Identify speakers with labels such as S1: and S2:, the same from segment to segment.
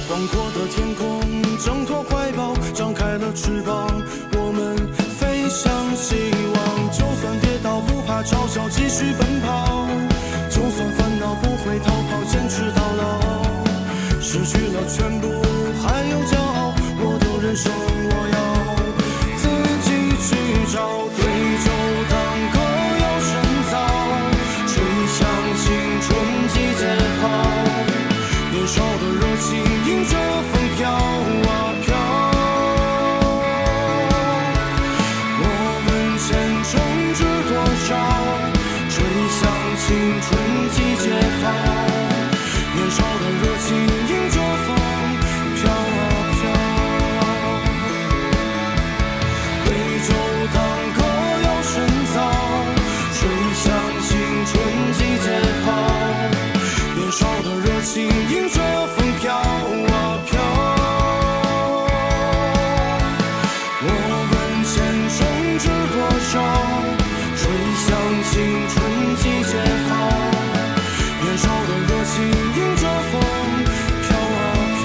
S1: 广阔的天空，挣脱怀抱，张开了翅膀，我们飞向希望。就算跌倒，不怕嘲笑，继续奔跑。就算烦恼，不会逃跑，坚持到老。失去了全部，还有骄傲，我的人生我要自己去找。对酒当歌要深造，吹响青春季节号。年少的热情迎着风飘啊飘，我们前程知多少？吹响青春季节号，年少的热情迎着风飘啊飘。对酒当歌要深造，吹响青春季节号，年少的热情迎着风飘啊飘。我问前程知多少？吹响青春季节号，年少的热情迎着风飘啊飘。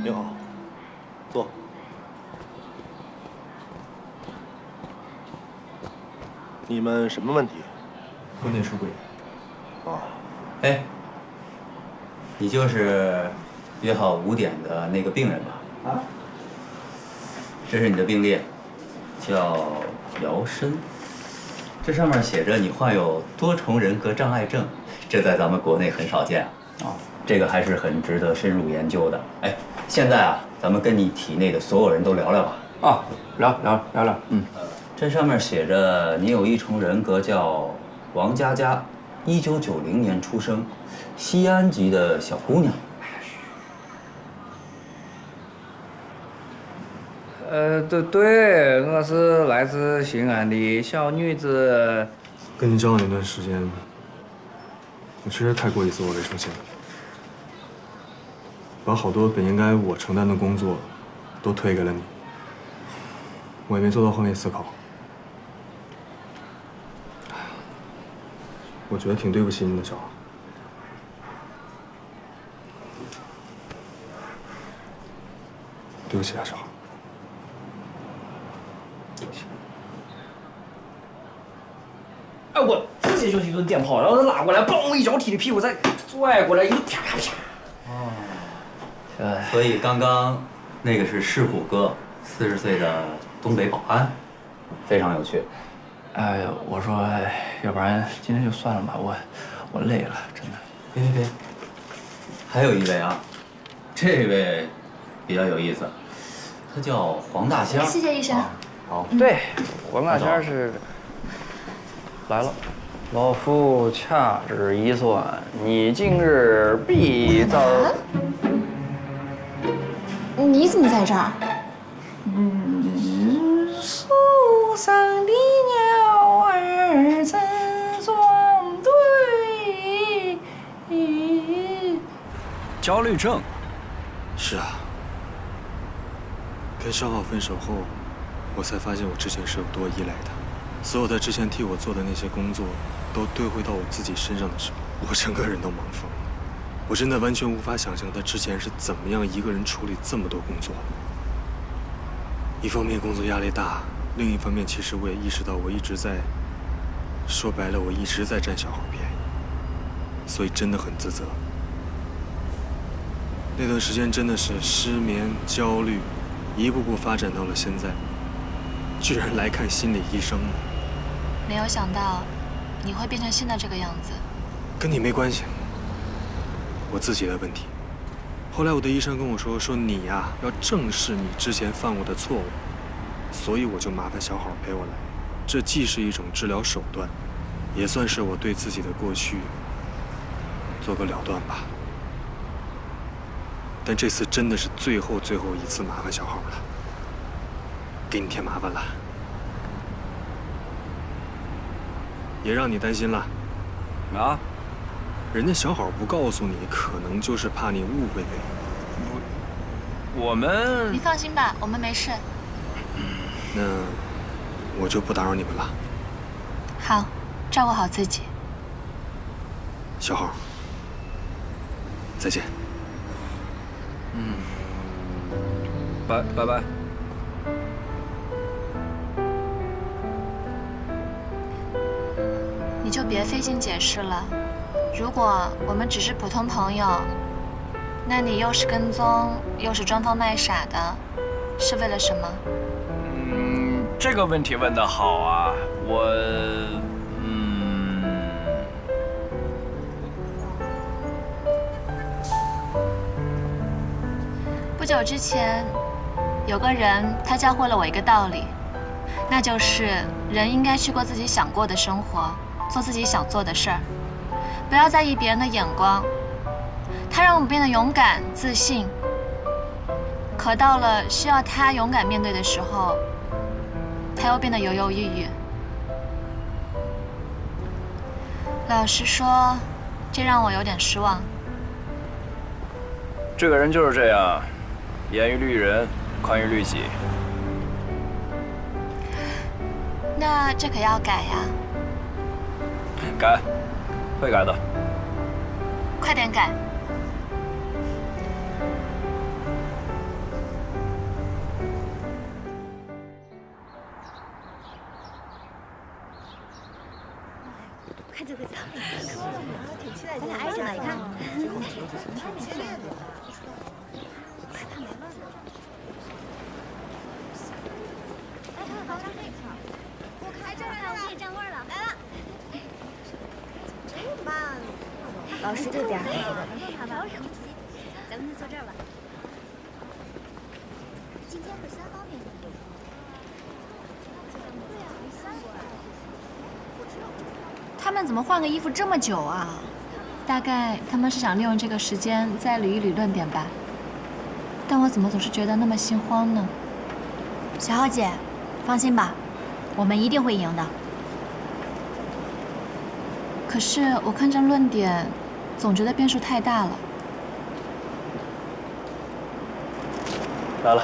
S2: 您好，坐。你们什么问题？
S3: 婚内出轨。
S2: 啊，
S4: 哎，你就是约好5点的那个病人吧？啊，这是你的病历，叫姚申。这上面写着你患有多重人格障碍症，这在咱们国内很少见啊。这个还是很值得深入研究的。哎，现在啊，咱们跟你体内的所有人都聊聊吧。
S3: 啊，聊。
S4: 这上面写着你有一重人格，叫王佳佳，1990年出生，西安籍的小姑娘。
S3: 对，我是来自西安的小女子。
S5: 跟你交往那段时间，我确实太过于自我为中心了，把好多本应该我承担的工作都推给了你，我也没做到换位思考。我觉得挺对不起你的，小王。对不起啊，小王。对不起。
S3: 哎，我直接就是一顿电炮，然后他拉过来，嘣一脚踢你屁股，再拽过来一路啪啪啪。哦。
S4: 所以刚刚那个是石虎哥，40岁的东北保安，非常有趣。
S3: 哎，我说，要不然今天就算了吧，我累了，真的。
S4: 别，还有一位啊，这位比较有意思，他叫黄大仙。
S6: 谢谢医生。
S4: 好，
S3: 对，黄大仙是来了。老夫掐指一算，你今日必遭。
S6: 你怎么在这儿？
S3: 焦虑症。
S5: 是啊，跟小好分手后，我才发现我之前是有多依赖他。所有他之前替我做的那些工作，都兑回到我自己身上的时候，我整个人都忙疯了。我真的完全无法想象他之前是怎么样一个人处理这么多工作。一方面工作压力大，另一方面其实我也意识到我一直在，说白了我一直在占小好便宜，所以真的很自责。那段时间真的是失眠、焦虑，一步步发展到了现在，居然来看心理医生了。
S6: 没有想到你会变成现在这个样子。
S5: 跟你没关系，我自己的问题。后来我的医生跟我说你呀，要正视你之前犯过的错误，所以我就麻烦小好陪我来。这既是一种治疗手段，也算是我对自己的过去做个了断吧。但这次真的是最后一次麻烦小好了，给你添麻烦了，也让你担心了。
S3: 啊？
S5: 人家小好不告诉你，可能就是怕你误会呗。
S3: 我们……
S6: 你放心吧，我们没事。
S5: 那我就不打扰你们了。
S6: 好，照顾好自己。
S5: 小好，再见。
S3: 拜拜。
S6: 你就别费劲解释了。如果我们只是普通朋友，那你又是跟踪，又是装疯卖傻的，是为了什么？
S3: 这个问题问得好啊，
S6: 不久之前，有个人他教会了我一个道理，那就是人应该去过自己想过的生活，做自己想做的事儿，不要在意别人的眼光。他让我们变得勇敢、自信，可到了需要他勇敢面对的时候，他又变得犹犹豫豫。老实说，这让我有点失望。
S3: 这个人就是这样，严于律人，宽于律己。
S6: 那这可要改呀！
S3: 改，会改的。
S6: 快点改！
S7: 快走快走，挺期待，咱俩挨着呢，你看。我也占位了，来了。真棒！老师这边，着什么急？咱们就坐这儿吧。今天是3方面的。
S6: 他们怎么换个衣服这么久啊？大概他们是想利用这个时间再捋一捋论点吧。但我怎么总是觉得那么心慌呢？
S7: 小浩姐，放心吧，我们一定会赢的。
S6: 可是我看这论点，总觉得变数太大了。
S3: 来了。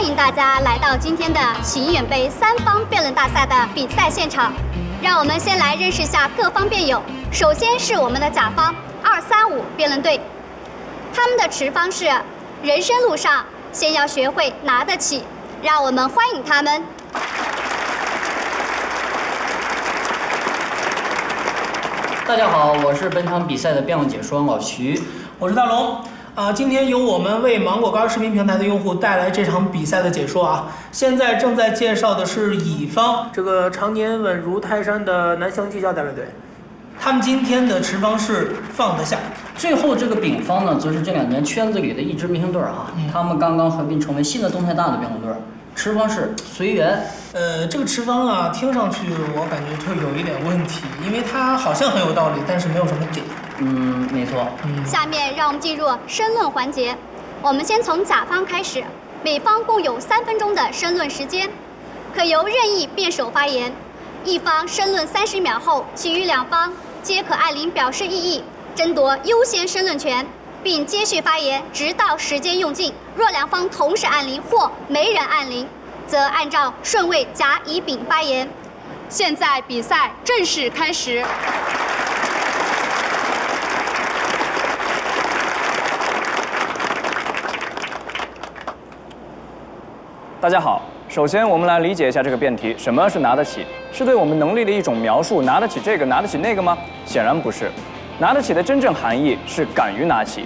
S8: 迎大家来到今天的秦远杯3方辩论大赛的比赛现场。让我们先来认识下各方辩友。首先是我们的甲方235辩论队，他们的持方是：人生路上先要学会拿得起。让我们欢迎他们。
S3: 大家好，我是本场比赛的辩论解说老徐，
S9: 我是大龙。今天由我们为芒果干视频平台的用户带来这场比赛的解说啊。现在正在介绍的是乙方，这个常年稳如泰山的南翔技校代表队，他们今天的持方是放得下。
S3: 最后这个丙方呢，则是这2年圈子里的一支明星队啊，他们刚刚合并成为新的东泰大的辩论队，持方是随缘。
S9: 这个持方啊，听上去我感觉就有一点问题，因为它好像很有道理，但是没有什么点。
S3: 没错。
S8: 下面让我们进入申论环节，我们先从甲方开始，每方共有3分钟的申论时间，可由任意辩手发言，一方申论30秒后，其余2方皆可按铃表示异议，争夺优先申论权，并接续发言，直到时间用尽。若2方同时按铃或没人按铃，则按照顺位甲、乙、丙发言。现在比赛正式开始。
S10: 大家好，首先我们来理解一下这个辩题，什么是拿得起？是对我们能力的一种描述，拿得起这个，拿得起那个吗？显然不是。拿得起的真正含义是敢于拿起。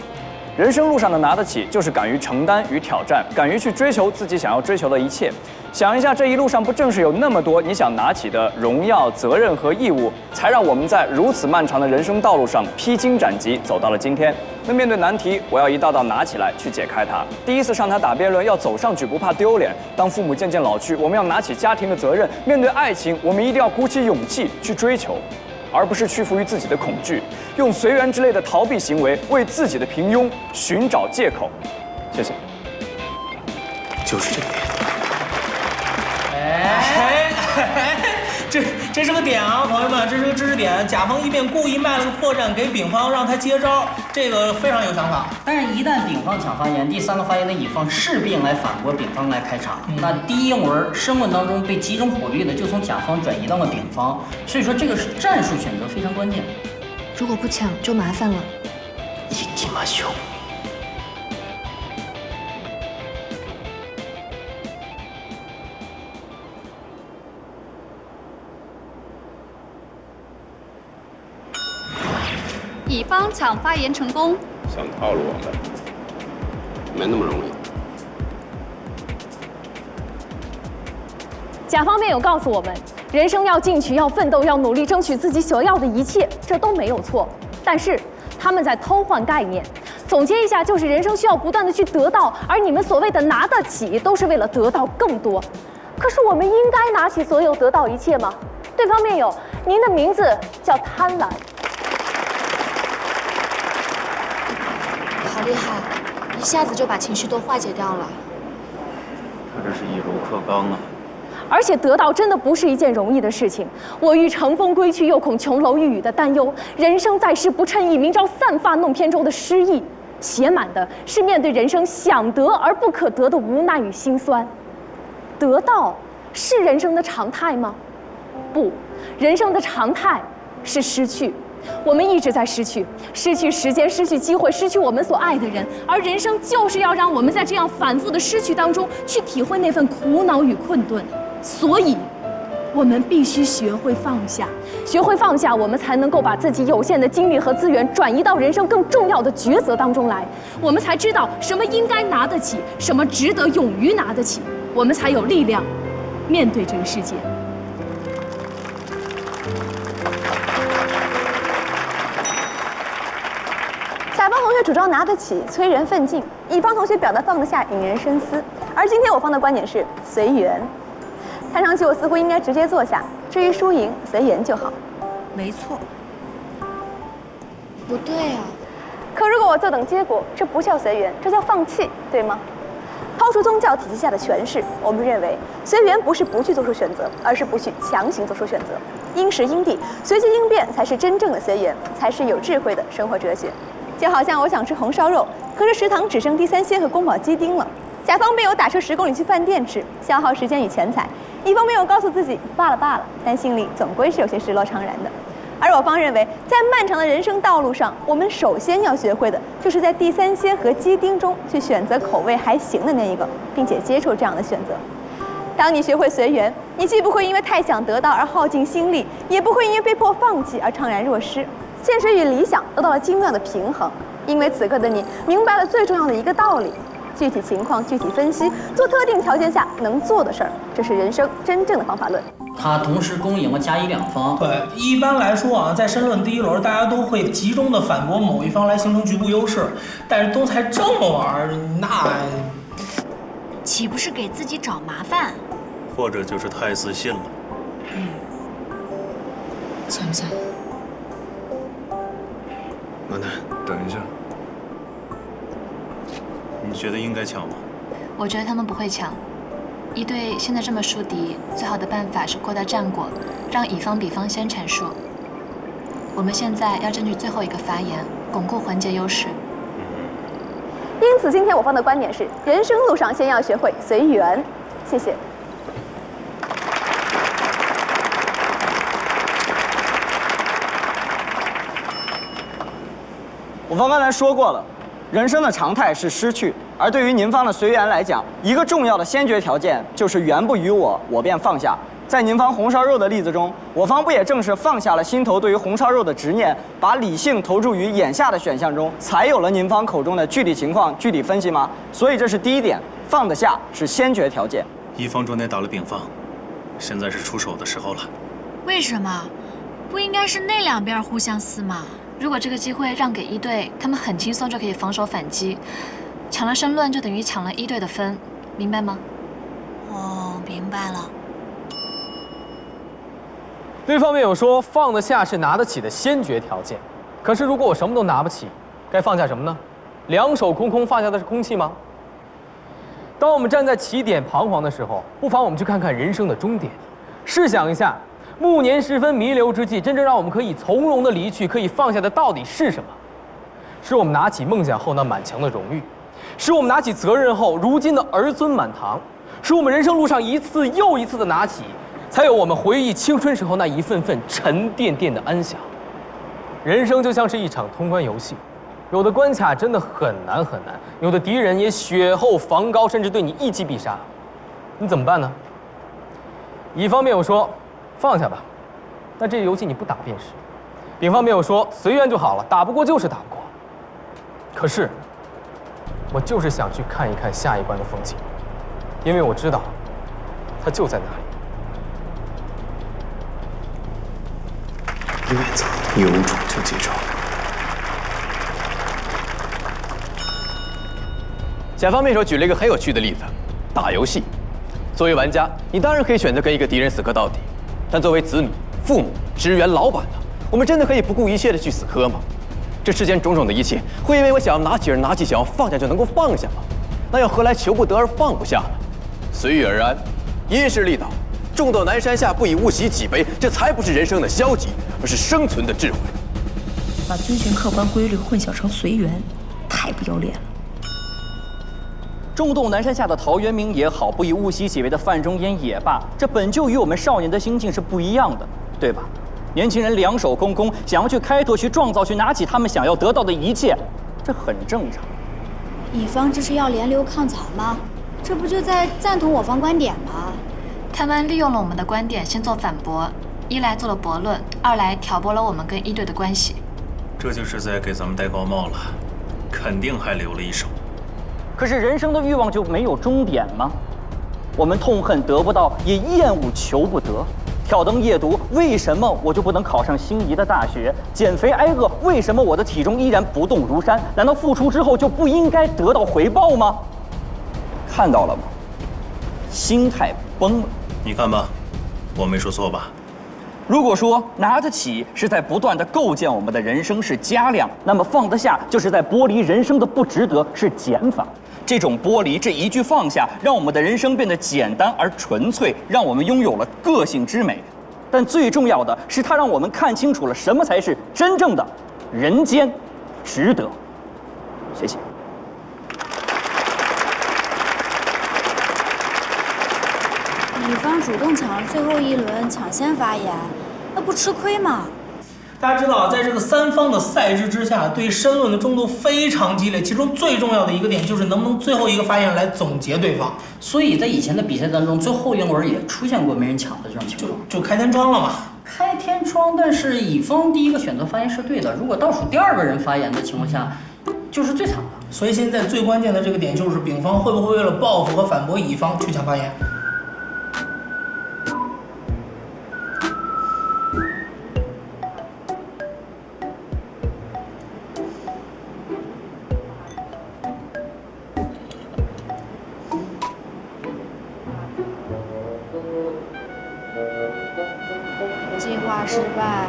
S10: 人生路上的拿得起，就是敢于承担与挑战，敢于去追求自己想要追求的一切。想一下，这一路上不正是有那么多你想拿起的荣耀、责任和义务，才让我们在如此漫长的人生道路上披荆斩棘，走到了今天。那面对难题，我要一道道拿起来去解开它。第一次上台打辩论，要走上去不怕丢脸；当父母渐渐老去，我们要拿起家庭的责任；面对爱情，我们一定要鼓起勇气去追求，而不是屈服于自己的恐惧，用随缘之类的逃避行为为自己的平庸寻找借口。谢谢。
S5: 就是这个点。
S9: 这是个点啊，朋友们，这是个知识点。甲方一辩故意卖了个破绽给丙方，让他接招，这个非常有想法。
S3: 但是，一旦丙方抢发言，第3个发言的乙方势必来反驳丙方来开场。那第一轮申论当中被集中火力的，就从甲方转移到了丙方。所以说，这个是战术选择非常关键。
S6: 如果不抢，就麻烦了。
S3: 行きましょう。
S8: 乙方抢发言成功。
S11: 想套路我们，没那么容易。
S12: 甲方辩友告诉我们，人生要进取，要奋斗，要努力争取自己所要的一切，这都没有错。但是他们在偷换概念。总结一下，就是人生需要不断的去得到，而你们所谓的拿得起，都是为了得到更多。可是我们应该拿起所有，得到一切吗？对方辩友，您的名字叫贪婪。
S6: 好厉害，一下子就把情绪都化解掉了。
S4: 他这是一如克刚啊！
S12: 而且得到真的不是一件容易的事情。我欲乘风归去，又恐琼楼玉宇的担忧。人生在世不称意，明朝散发弄扁舟的诗意，写满的是面对人生想得而不可得的无奈与心酸。得到是人生的常态吗？不，人生的常态是失去。我们一直在失去，失去时间，失去机会，失去我们所爱的人，而人生就是要让我们在这样反复的失去当中，去体会那份苦恼与困顿。所以，我们必须学会放下，学会放下，我们才能够把自己有限的精力和资源转移到人生更重要的抉择当中来。我们才知道什么应该拿得起，什么值得勇于拿得起，我们才有力量面对这个世界。
S7: 甲方同学主张拿得起，催人奋进；乙方同学表达放得下，引人深思。而今天我方的观点是随缘。看上去我似乎应该直接坐下，至于输赢，随缘就好。
S6: 没错。不对啊。
S7: 可如果我坐等结果，这不叫随缘，这叫放弃，对吗？抛除宗教体系下的诠释，我们认为随缘不是不去做出选择，而是不去强行做出选择。因时因地，随机应变才是真正的随缘，才是有智慧的生活哲学。就好像我想吃红烧肉，可是食堂只剩地三鲜和宫保鸡丁了，甲方没有打车10公里去饭店吃，消耗时间与钱财；乙方没有告诉自己罢了，但心里总归是有些失落怅然的。而我方认为，在漫长的人生道路上，我们首先要学会的就是在地三鲜和鸡丁中去选择口味还行的那一个，并且接受这样的选择。当你学会随缘，你既不会因为太想得到而耗尽心力，也不会因为被迫放弃而怅然若失。现实与理想得到了精妙的平衡，因为此刻的你明白了最重要的一个道理：具体情况具体分析，做特定条件下能做的事儿，这是人生真正的方法论。
S3: 它同时公赢了甲乙两方。
S9: 对，一般来说啊，在申论第一轮，大家都会集中的反驳某一方来形成局部优势。但是东才这么玩，那
S6: 岂不是给自己找麻烦？
S13: 或者就是太自信了。
S6: 像不像？
S5: 暖暖，等一下。
S13: 你觉得应该抢吗？
S6: 我觉得他们不会抢。一队现在这么疏敌，最好的办法是扩大战果，让乙方、丙方先阐述。我们现在要争取最后一个发言，巩固环节优势。
S7: 因此，今天我方的观点是：人生路上先要学会随缘。谢谢。
S10: 我方刚才说过了，人生的常态是失去，而对于您方的随缘来讲，一个重要的先决条件就是缘不与我，我便放下。在您方红烧肉的例子中，我方不也正是放下了心头对于红烧肉的执念，把理性投注于眼下的选项中，才有了您方口中的具体情况具体分析吗？所以这是第一点，放得下是先决条件。
S13: 乙方昨天打了丙方，现在是出手的时候了。
S6: 为什么？不应该是那两边互相撕吗？如果这个机会让给一队，他们很轻松就可以防守反击，抢了申论就等于抢了一队的分，明白吗？哦，明白了。
S14: 对方面有说放得下是拿得起的先决条件，可是如果我什么都拿不起，该放下什么呢？两手空空放下的是空气吗？当我们站在起点彷徨的时候，不妨我们去看看人生的终点，试想一下。暮年时分，弥留之际，真正让我们可以从容的离去，可以放下的到底是什么？是我们拿起梦想后那满墙的荣誉，是我们拿起责任后如今的儿孙满堂，是我们人生路上一次又一次的拿起，才有我们回忆青春时候那一份份沉甸甸的安详。人生就像是一场通关游戏，有的关卡真的很难，有的敌人也雪厚防高，甚至对你一击必杀，你怎么办呢？乙方面有说放下吧，但这个游戏你不打便是。丙方没有说随缘就好了，打不过就是打不过。可是，我就是想去看一看下一关的风景，因为我知道，它就在那里。
S5: 院子有种就记住。
S15: 甲方辩手举了一个很有趣的例子，打游戏。作为玩家，你当然可以选择跟一个敌人死磕到底。但作为子女、父母、职员、老板呢，我们真的可以不顾一切的去死磕吗？这世间种种的一切，会因为我想要拿起而拿起，想要放下就能够放下吗？那又何来求不得而放不下呢？随遇而安，因势利导，种豆南山下，不以物喜己悲，这才不是人生的消极，而是生存的智慧。
S16: 把遵循客观规律混淆成随缘，太不要脸了。
S10: 种豆南山下的陶渊明也好，不以物喜己悲的范仲淹也罢，这本就与我们少年的心境是不一样的，对吧？年轻人两手空空，想要去开拓、去创造、去拿起他们想要得到的一切，这很正常。
S8: 乙方这是要联流抗曹吗？这不就在赞同我方观点吗？
S6: 他们利用了我们的观点先做反驳，一来做了驳论，二来挑拨了我们跟一队的关系。
S13: 这就是在给咱们戴高帽了，肯定还留了一手。
S10: 可是人生的欲望就没有终点吗？我们痛恨得不到，也厌恶求不得。挑灯夜读，为什么我就不能考上心仪的大学？减肥挨饿，为什么我的体重依然不动如山？难道付出之后就不应该得到回报吗？看到了吗？心态崩了。
S13: 你看吧，我没说错吧？
S10: 如果说拿得起是在不断的构建我们的人生是加量，那么放得下就是在剥离人生的不值得是减法。这种剥离，这一句放下，让我们的人生变得简单而纯粹，让我们拥有了个性之美。但最重要的是，它让我们看清楚了什么才是真正的人间值得。谢谢。
S17: 乙方主动抢了最后一轮，抢先发言，那不吃亏吗？
S9: 大家知道，在这个三方的赛制之下，对申论的争夺非常激烈，其中最重要的一个点就是能不能最后一个发言来总结对方。
S3: 所以在以前的比赛当中，最后一轮也出现过没人抢的这种情况，
S9: 就开天窗了嘛。
S3: 开天窗，但是乙方第一个选择发言是对的，如果倒数第二个人发言的情况下，就是最惨的。
S9: 所以现在最关键的这个点就是丙方会不会为了报复和反驳乙方去抢发言。
S17: 计划失败。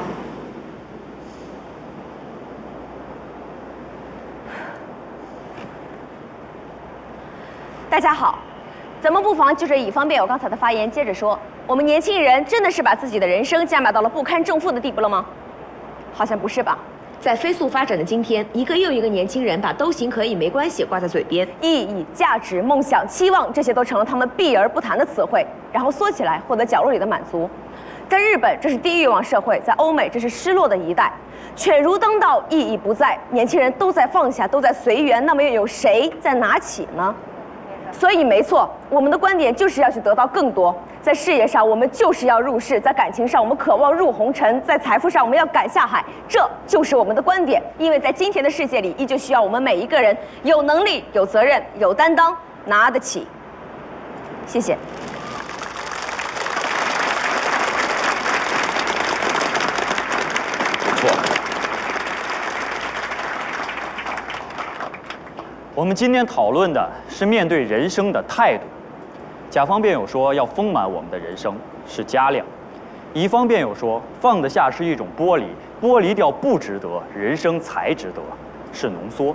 S7: 大家好，咱们不妨就着乙方辩友刚才的发言接着说，我们年轻人真的是把自己的人生加码到了不堪重负的地步了吗？好像不是吧。
S18: 在飞速发展的今天，一个又一个年轻人把都行可以没关系挂在嘴边，
S7: 意义、价值、梦想、期望，这些都成了他们避而不谈的词汇，然后缩起来获得角落里的满足。在日本，这是低欲望社会；在欧美，这是失落的一代。犬儒登道，意义不在，年轻人都在放下，都在随缘，那么又有谁在拿起呢？所以没错，我们的观点就是要去得到更多。在事业上，我们就是要入世；在感情上，我们渴望入红尘；在财富上，我们要赶下海。这就是我们的观点。因为在今天的世界里，依旧需要我们每一个人有能力、有责任、有担当，拿得起。谢谢。
S15: 不错。
S10: 我们今天讨论的是面对人生的态度。甲方辩友说要丰满我们的人生是加量，乙方辩友说放得下是一种剥离，剥离掉不值得，人生才值得，是浓缩。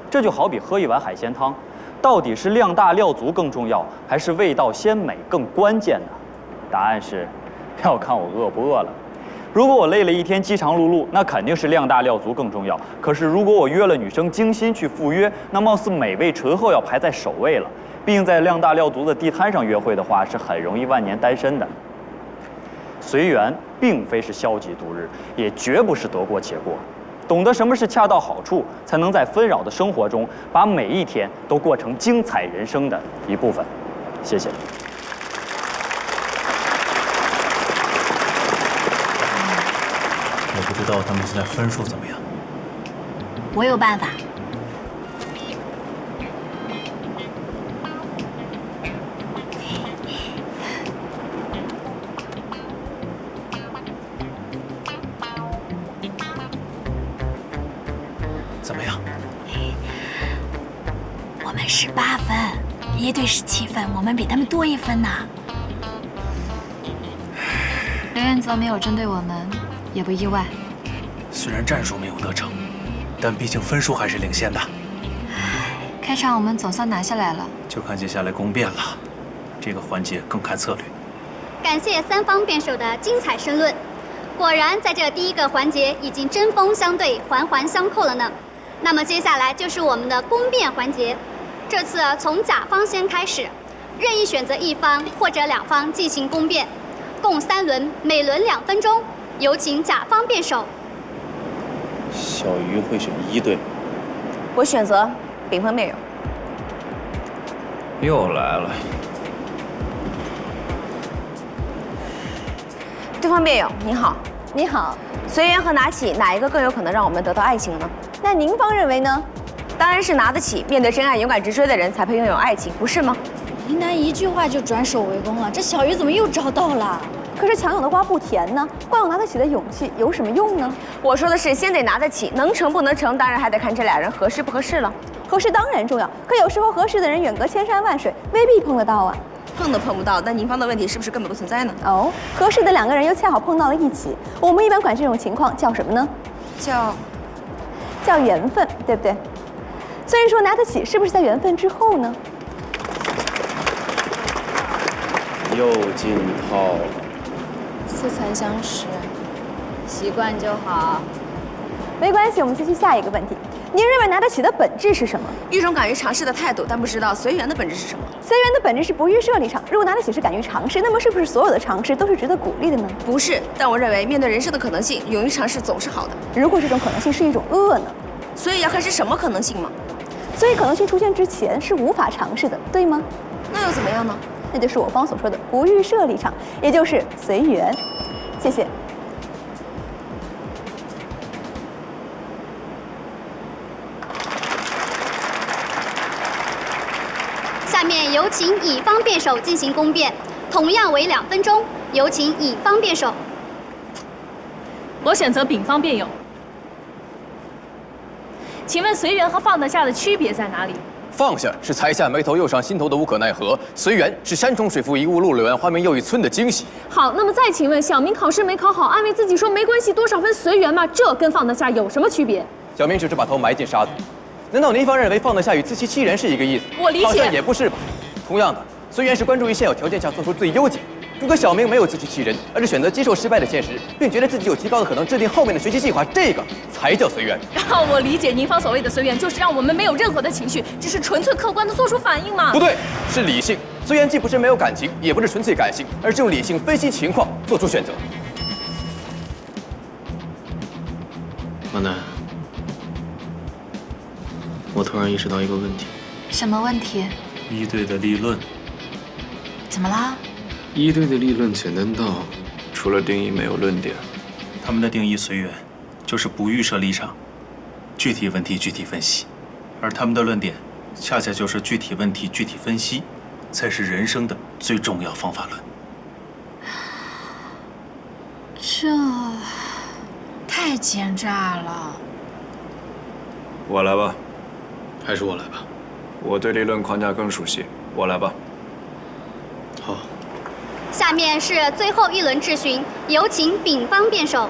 S10: 这就好比喝一碗海鲜汤，到底是量大料足更重要，还是味道鲜美更关键呢？答案是，要看我饿不饿了。如果我累了一天饥肠辘辘，那肯定是量大料足更重要。可是如果我约了女生精心去赴约，那貌似美味醇厚要排在首位了。毕竟在量大料足的地摊上约会的话，是很容易万年单身的。随缘并非是消极度日，也绝不是得过且过。懂得什么是恰到好处，才能在纷扰的生活中，把每一天都过成精彩人生的一部分。谢谢。
S13: 我不知道他们现在分数怎么样。
S6: 我有办法。
S13: 怎么样？
S6: 我们18分，1队17分，我们比他们多1分呢。刘彦泽没有针对我们，也不意外。
S13: 虽然战术没有得逞，但毕竟分数还是领先的。
S6: 开场我们总算拿下来了，
S13: 就看接下来攻辩了。这个环节更看策略。
S8: 感谢三方辩手的精彩申论。果然，在这第一个环节已经针锋相对、环环相扣了呢。那么接下来就是我们的攻辩环节。这次从甲方先开始，任意选择一方或者两方进行攻辩，共3轮，每轮2分钟。有请甲方辩手。
S11: 小鱼会选1队，
S7: 我选择丙方辩友。
S11: 又来了。
S7: 对方辩友，您好。
S17: 你好。
S7: 随缘和拿起，哪一个更有可能让我们得到爱情呢？
S17: 那您方认为呢？
S7: 当然是拿得起，面对真爱勇敢直追的人才配拥有爱情，不是吗？
S17: 林楠一句话就转守为攻了，这小鱼怎么又找到了？
S7: 可是强扭的瓜不甜呢，光有拿得起的勇气有什么用呢？我说的是先得拿得起，能成不能成，当然还得看这俩人合适不合适了。
S17: 合适当然重要，可有时候合适的人远隔千山万水，未必碰得到啊。
S7: 碰都碰不到，那您方的问题是不是根本不存在呢？
S17: 哦，合适的2个人又恰好碰到了一起，我们一般管这种情况叫什么呢？叫缘分，对不对？所以说拿得起是不是在缘分之后呢？
S11: 又进套了。
S17: 似曾相识，习惯就好。没关系，我们继续下一个问题。
S7: 您认为拿得起的本质是什么？
S16: 一种敢于尝试的态度，但不知道随缘的本质是什么。
S7: 随缘的本质是不预设立场。如果拿得起是敢于尝试，那么是不是所有的尝试都是值得鼓励的呢？
S16: 不是，但我认为面对人生的可能性，勇于尝试总是好的。
S7: 如果这种可能性是一种恶呢？
S16: 所以要看是什么可能性吗？
S7: 所以可能性出现之前是无法尝试的，对吗？
S16: 那又怎么样呢？
S7: 那就是我方所说的不预设立场，也就是随缘。谢谢。
S8: 下面有请乙方辩手进行攻辩，同样为2分钟。有请乙方辩手。
S12: 我选择丙方辩友。请问随缘和放得下的区别在哪里？
S15: 放下是才下眉头又上心头的无可奈何，随缘是山重水复疑无路，柳暗花明又一村的惊喜。
S12: 好，那么再请问，小明考试没考好，安慰自己说没关系，多少分随缘吗？这跟放得下有什么区别？
S15: 小明只是把头埋进沙子。难道您方认为放得下与自欺欺人是一个意思？
S12: 我理解。
S15: 好像也不是吧。同样的，随缘是关注于现有条件下做出最优解。如果小明没有自欺欺人，而是选择接受失败的现实，并觉得自己有极高的可能制定后面的学习计划，这个才叫随缘。
S12: 我理解您方所谓的随缘，就是让我们没有任何的情绪，只是纯粹客观的做出反应嘛。
S15: 不对，是理性。随缘既不是没有感情，也不是纯粹感性，而是用理性分析情况做出选择。
S5: 马楠，我突然意识到一个问题。
S6: 什么问题？
S5: 一队的立论。
S6: 怎么啦？
S5: 一队的立论简单到，除了定义没有论点。
S13: 他们的定义随缘，就是不预设立场，具体问题具体分析，而他们的论点，恰恰就是具体问题具体分析，才是人生的最重要方法论。
S6: 这太奸诈了。
S5: 我来吧，还是我来吧？我对理论框架更熟悉，我来吧。好。
S8: 下面是最后一轮质询，有请丙方辩手。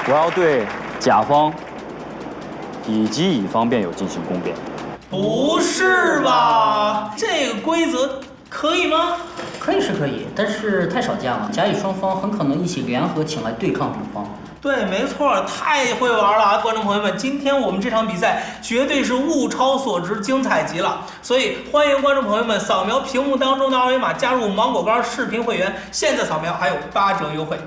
S10: 我要对甲方以及乙方辩友进行攻辩。
S9: 不是吧？这个规则可以吗？
S3: 可以是可以，但是太少见了。甲乙双方很可能一起联合起来对抗丙方。
S9: 对，没错，太会玩了啊！观众朋友们，今天我们这场比赛绝对是物超所值，精彩极了。所以欢迎观众朋友们扫描屏幕当中的二维码，加入芒果干视频会员，现在扫描还有8折优惠。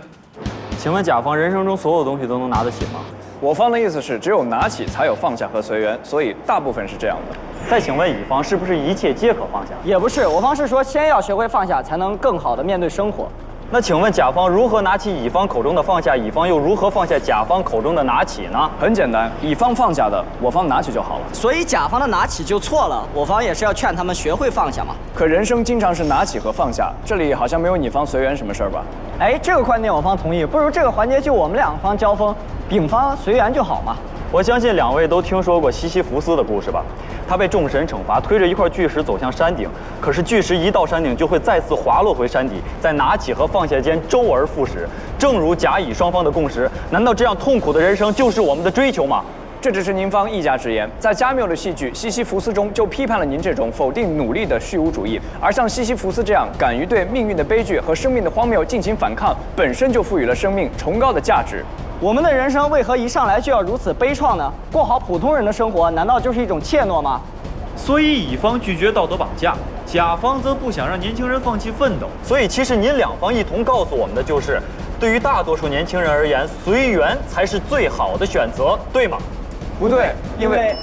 S10: 请问甲方人生中所有东西都能拿得起吗？
S14: 我方的意思是，只有拿起才有放下和随缘，所以大部分是这样的。
S10: 再请问乙方是不是一切皆可放下？
S19: 也不是，我方是说先要学会放下，才能更好的面对生活。
S10: 那请问甲方如何拿起乙方口中的放下，乙方又如何放下甲方口中的拿起呢？
S14: 很简单，乙方放下的，我方拿起就好了。
S19: 所以甲方的拿起就错了，我方也是要劝他们学会放下嘛。
S14: 可人生经常是拿起和放下，这里好像没有你方随缘什么事儿吧？
S19: 哎，这个观点我方同意，不如这个环节就我们两方交锋，丙方随缘就好嘛。
S10: 我相信两位都听说过西西弗斯的故事吧？他被众神惩罚，推着一块巨石走向山顶，可是巨石一到山顶就会再次滑落回山底，在拿起和放下间周而复始。正如甲乙双方的共识，难道这样痛苦的人生就是我们的追求吗？
S14: 这只是您方一家之言，在加缪的戏剧《西西弗斯》中就批判了您这种否定努力的虚无主义，而像西西弗斯这样敢于对命运的悲剧和生命的荒谬进行反抗，本身就赋予了生命崇高的价值。
S19: 我们的人生为何一上来就要如此悲怆呢？过好普通人的生活，难道就是一种怯懦吗？
S10: 所以乙方拒绝道德绑架，甲方则不想让年轻人放弃奋斗。所以其实您两方一同告诉我们的就是，对于大多数年轻人而言，随缘才是最好的选择，对吗？
S14: 不对，因为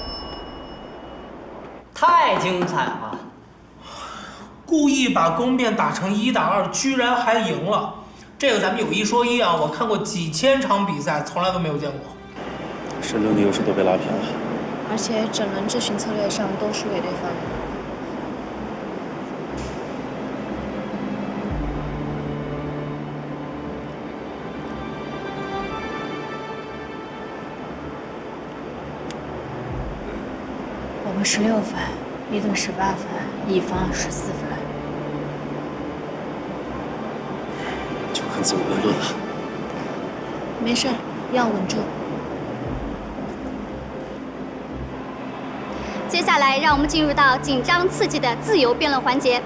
S3: 太精彩了，
S9: 故意把攻辩打成1打2，居然还赢了。这个咱们有一说一啊，我看过几千场比赛，从来都没有见过。
S5: 申论的优势都被拉平了，
S6: 而且整轮质询策略上都输给对方。我们16分，一队18分，乙方14分。
S5: 就看自我辩论了。
S6: 没事，要稳住。
S8: 接下来，让我们进入到紧张刺激的自由辩论环节。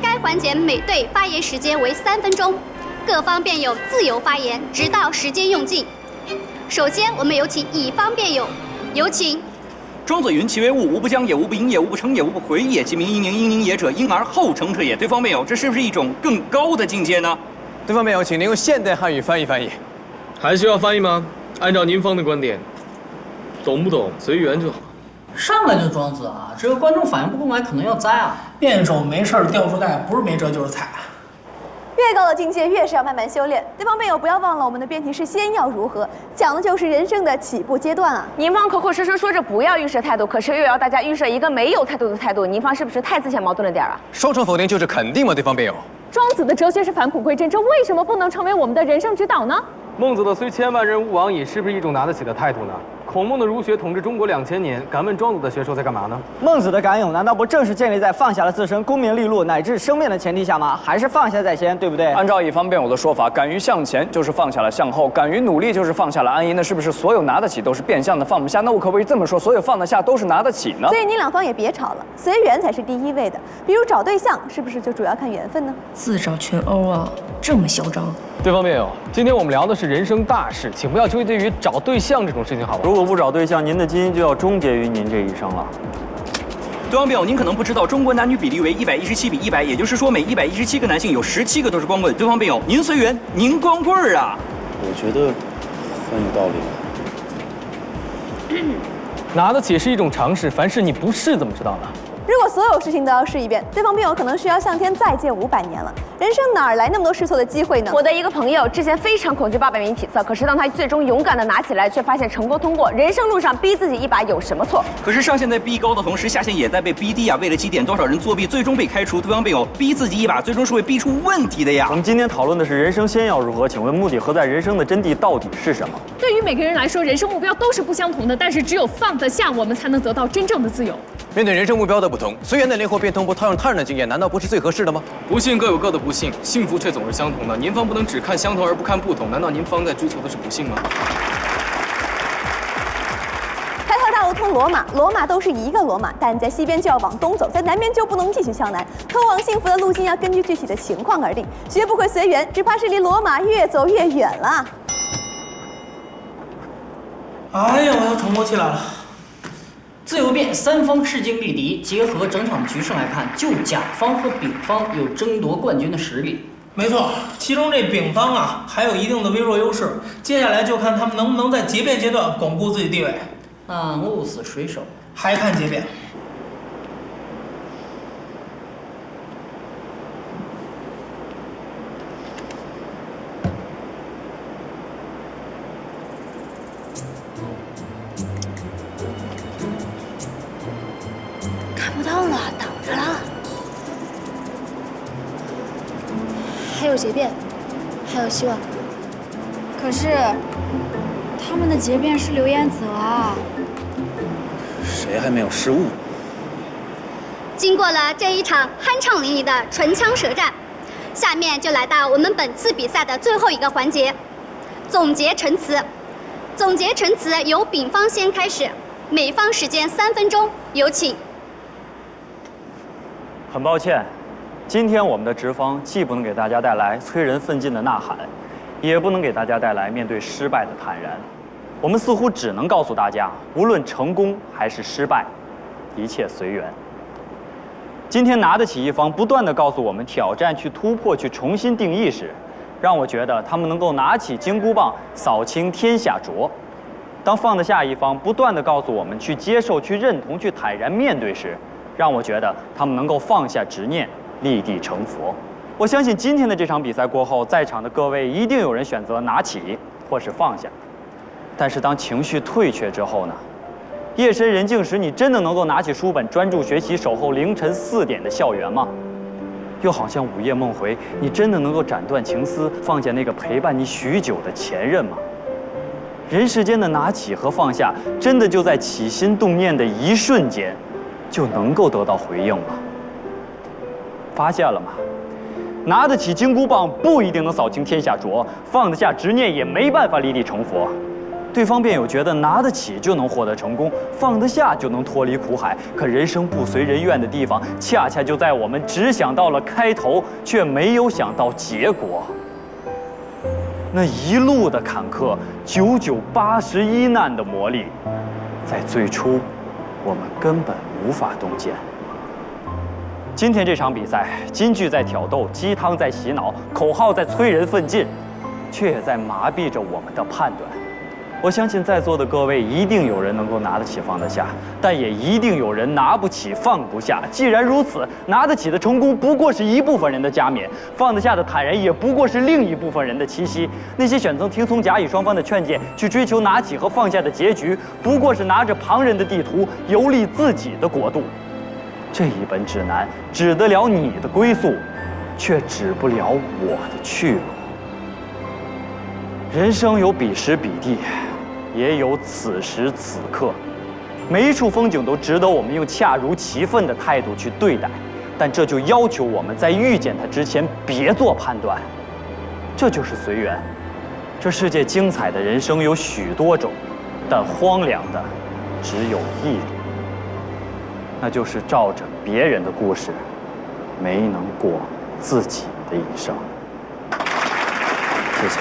S8: 该环节每队发言时间为3分钟，各方辩友自由发言，直到时间用尽。首先，我们有请乙方辩友，有请。
S20: 庄子云：“其为物，无不将也，无不盈也，无不成也，无不回也。其名因宁，因宁也者，因而后成者也。”对方辩友，这是不是一种更高的境界呢？
S15: 对方辩友，请您用现代汉语翻译翻译。
S14: 还需要翻译吗？按照您方的观点，懂不懂随缘就好。
S3: 上来就庄子啊，这个观众反应不过来，可能要栽啊。
S9: 辩手没事掉书袋，不是没辙就是踩。
S7: 越高的境界越是要慢慢修炼。对方辩友不要忘了，我们的辩题是先要如何，讲的就是人生的起步阶段啊。
S18: 您方口口声声说着不要预设态度，可是又要大家预设一个没有态度的态度，您方是不是太自相矛盾了点啊？
S15: 双重否定就是肯定吗？对方辩友，
S12: 庄子的哲学是返璞归真，这为什么不能成为我们的人生指导呢？
S14: 孟子的“虽千万人吾往矣”是不是一种拿得起的态度呢？孔孟的儒学统治中国2000年，敢问庄子的学说在干嘛呢？
S19: 孟子的敢勇难道不正是建立在放下了自身功名利禄乃至生命的前提下吗？还是放下在先，对不对？
S10: 按照乙方辩友的说法，敢于向前就是放下了向后，敢于努力就是放下了安逸。那是不是所有拿得起都是变相的放不下？那我可不可以这么说，所有放得下都是拿得起呢？
S7: 所以你两方也别吵了，随缘才是第一位的。比如找对象，是不是就主要看缘分呢？
S16: 自找群殴啊，这么嚣张！
S14: 对方辩友，今天我们聊的是人生大事，请不要纠结于找对象这种事情，好吧？
S21: 如果不找对象，您的基因就要终结于您这一生了。
S20: 对方辩友，您可能不知道，中国男女比例为117比100，也就是说每117个男性有17个都是光棍。对方辩友，您随缘，您光棍儿啊？
S5: 我觉得很有道理。
S14: 拿得起是一种常识，凡事你不试怎么知道呢？
S7: 如果所有事情都要试一遍，对方辩友可能需要向天再借500年了。人生哪儿来那么多试错的机会呢？
S18: 我的一个朋友之前非常恐惧800名体测，可是当他最终勇敢地拿起来，却发现成功通过。人生路上逼自己一把有什么错？
S20: 可是上限在逼高的同时，下限也在被逼低啊！为了几点多少人作弊，最终被开除？对方辩友，逼自己一把，最终是会逼出问题的呀！
S21: 我们今天讨论的是人生先要如何，请问目的何在？人生的真谛到底是什么？
S12: 对于每个人来说，人生目标都是不相同的，但是只有放得下，我们才能得到真正的自由。
S15: 面对人生目标的不同，随缘的灵活变通不套用他人的经验，难道不是最合适的吗？
S14: 不幸各有各的不幸，幸福却总是相同的。您方不能只看相同而不看不同，难道您方在追求的是不幸吗？
S7: 开拓大路通罗马，罗马都是一个罗马，但在西边就要往东走，在南边就不能继续向南。通往幸福的路径要根据具体的情况而定，学不会随缘，只怕是离罗马越走越远了。
S9: 哎呀，我要喘不过气来了。
S3: 自由辩三方势均力敌，结合整场局势来看，就甲方和丙方有争夺冠军的实力。
S9: 没错，其中这丙方啊还有一定的微弱优势，接下来就看他们能不能在结辩阶段巩固自己地位。
S3: 那鹿死谁手，
S9: 还看结辩。
S6: 看不到了，挡着了。还有结辩，还有希望。可是，他们的结辩是刘彦泽啊。
S5: 谁还没有失误？
S8: 经过了这一场酣畅淋漓的唇枪舌战，下面就来到我们本次比赛的最后一个环节——总结陈词。总结陈词由丙方先开始，每方时间3分钟，有请。
S21: 很抱歉，今天我们的执方既不能给大家带来催人奋进的呐喊，也不能给大家带来面对失败的坦然。我们似乎只能告诉大家，无论成功还是失败，一切随缘。今天拿得起一方不断地告诉我们挑战、去突破、去重新定义时，让我觉得他们能够拿起金箍棒扫清天下浊。当放得下一方不断地告诉我们去接受、去认同、去坦然面对时，让我觉得他们能够放下执念，立地成佛。我相信今天的这场比赛过后，在场的各位一定有人选择拿起或是放下。但是当情绪退却之后呢？夜深人静时，你真的能够拿起书本专注学习，守候凌晨4点的校园吗？又好像午夜梦回，你真的能够斩断情丝，放下那个陪伴你许久的前任吗？人世间的拿起和放下，真的就在起心动念的一瞬间，就能够得到回应吗？发现了吗？拿得起金箍棒不一定能扫清天下浊，放得下执念也没办法立地成佛。对方辩友觉得拿得起就能获得成功，放得下就能脱离苦海。可人生不随人愿的地方，恰恰就在我们只想到了开头，却没有想到结果。那一路的坎坷，久久81难的磨砺，在最初，我们根本无法洞见。今天这场比赛，金句在挑逗，鸡汤在洗脑，口号在催人奋进，却也在麻痹着我们的判断。我相信在座的各位一定有人能够拿得起放得下，但也一定有人拿不起放不下。既然如此，拿得起的成功不过是一部分人的加冕，放得下的坦然也不过是另一部分人的栖息。那些选择听从甲乙双方的劝诫，去追求拿起和放下的结局，不过是拿着旁人的地图游历自己的国度。这一本指南指得了你的归宿，却指不了我的去路。人生有彼时彼地，也有此时此刻，每一处风景都值得我们用恰如其分的态度去对待，但这就要求我们在遇见它之前别做判断。这就是随缘。这世界精彩的人生有许多种，但荒凉的只有一种，那就是照着别人的故事，没能过自己的一生。谢谢。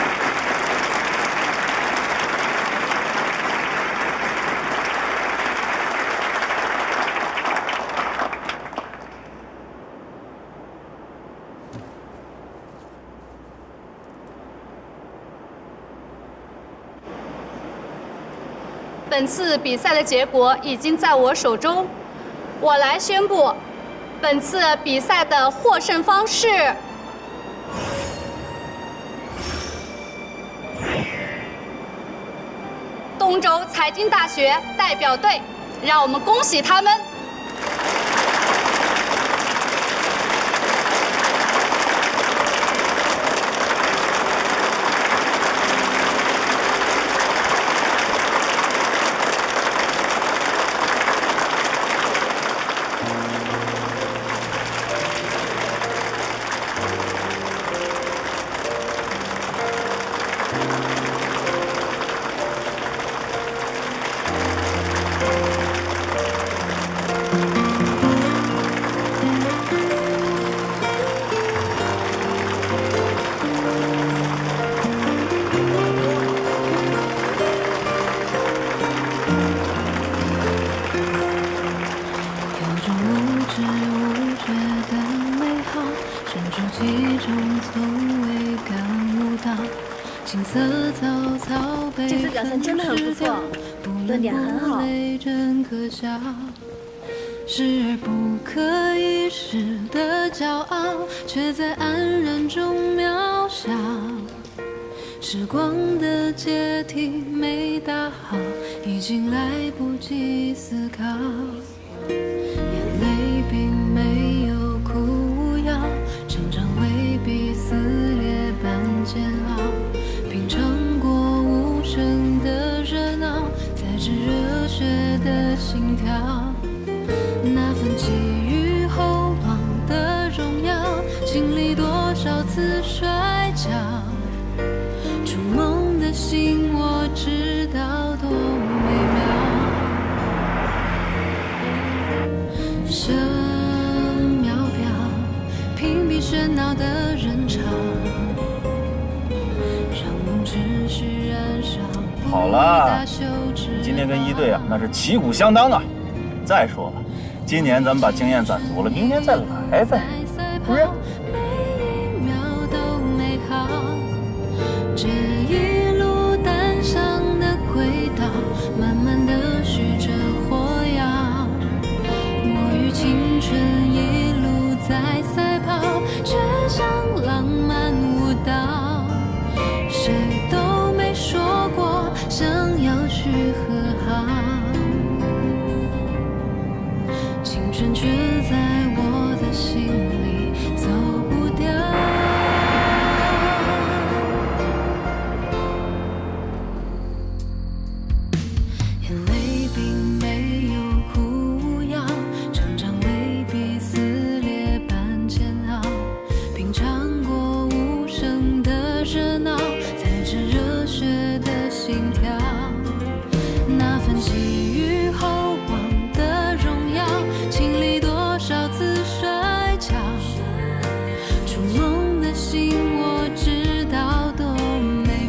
S1: 本次比赛的结果已经在我手中，我来宣布，本次比赛的获胜方是东周财经大学代表队，让我们恭喜他们。
S12: 这次表现真的很不错，论点很好。
S22: 时而不可一世的骄傲，却在安然中渺小。时光的阶梯没打好，已经来不及思考。眼泪并没有哭无药，成长未必撕裂般煎熬。品尝过无声的热闹，才知热血的心跳。那份寄予厚望的荣耀，经历多少次摔跤。触梦的心，我知道多美妙。生渺渺，屏蔽喧闹的人潮，让梦只需燃烧。
S23: 好了，今天跟一队啊，那是旗鼓相当啊。再说了，今年咱们把经验攒足了，明年再来呗，不是？
S22: 这一路单向的轨道，慢慢的许着火药。我与青春一路在赛跑，却像浪漫舞蹈。谁都没说过想要去和好，青春却在我的心里走不掉。触梦的心，我知道多美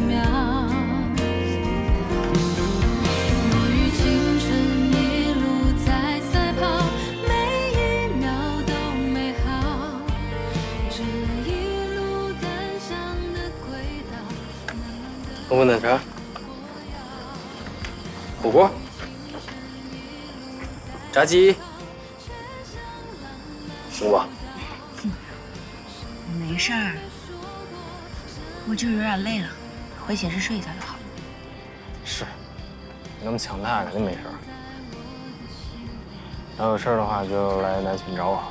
S14: 我问点啥？火锅、炸鸡，行吧？
S16: 没事儿，我就是有点累了，回寝室睡一觉就好。
S14: 是，你那么强大，肯定没事儿。要有事儿的话，就来南寝找我。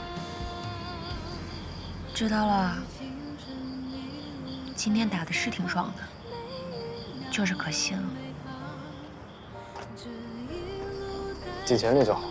S16: 知道了。今天打的是挺爽的，就是可惜了。
S14: 进钱里就好。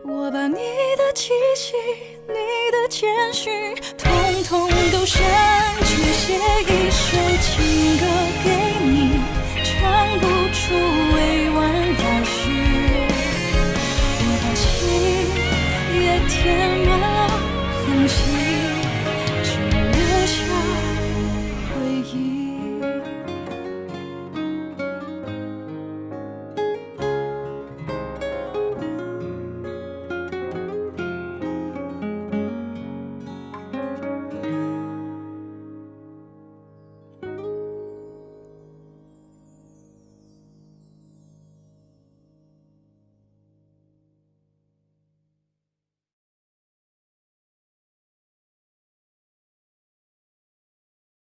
S22: 我把你的气息、你的谦虚，统统都删去，写一首情歌给